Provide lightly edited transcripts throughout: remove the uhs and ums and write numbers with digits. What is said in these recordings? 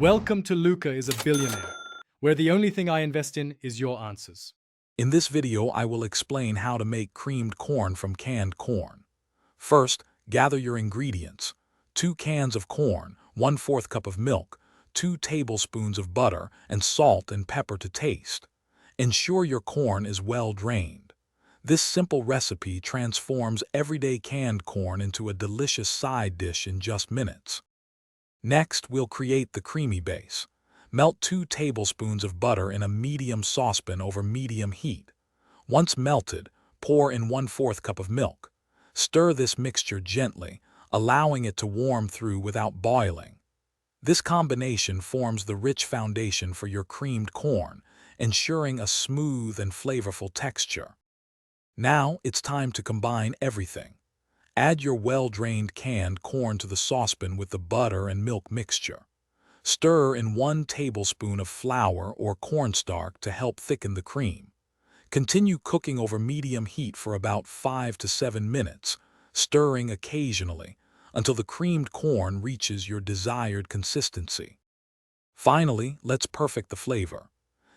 Welcome to Luca is a Billionaire, where the only thing I invest in is your answers. In this video, I will explain how to make creamed corn from canned corn. First, gather your ingredients. 2 cans of corn, 1/4 cup of milk, 2 tablespoons of butter, and salt and pepper to taste. Ensure your corn is well drained. This simple recipe transforms everyday canned corn into a delicious side dish in just minutes. Next, we'll create the creamy base. Melt 2 tablespoons of butter in a medium saucepan over medium heat. Once melted, pour in 1/4 cup of milk. Stir this mixture gently, allowing it to warm through without boiling. This combination forms the rich foundation for your creamed corn, ensuring a smooth and flavorful texture. Now it's time to combine everything. Add your well-drained canned corn to the saucepan with the butter and milk mixture. Stir in 1 tablespoon of flour or cornstarch to help thicken the cream. Continue cooking over medium heat for about 5 to 7 minutes, stirring occasionally until the creamed corn reaches your desired consistency. Finally, let's perfect the flavor.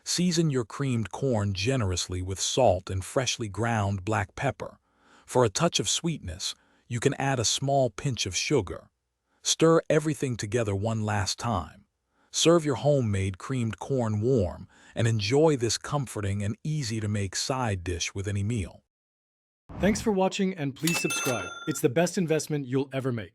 Season your creamed corn generously with salt and freshly ground black pepper. For a touch of sweetness, you can add a small pinch of sugar. Stir everything together one last time. Serve your homemade creamed corn warm and enjoy this comforting and easy-to-make side dish with any meal. Thanks for watching and please subscribe. It's the best investment you'll ever make.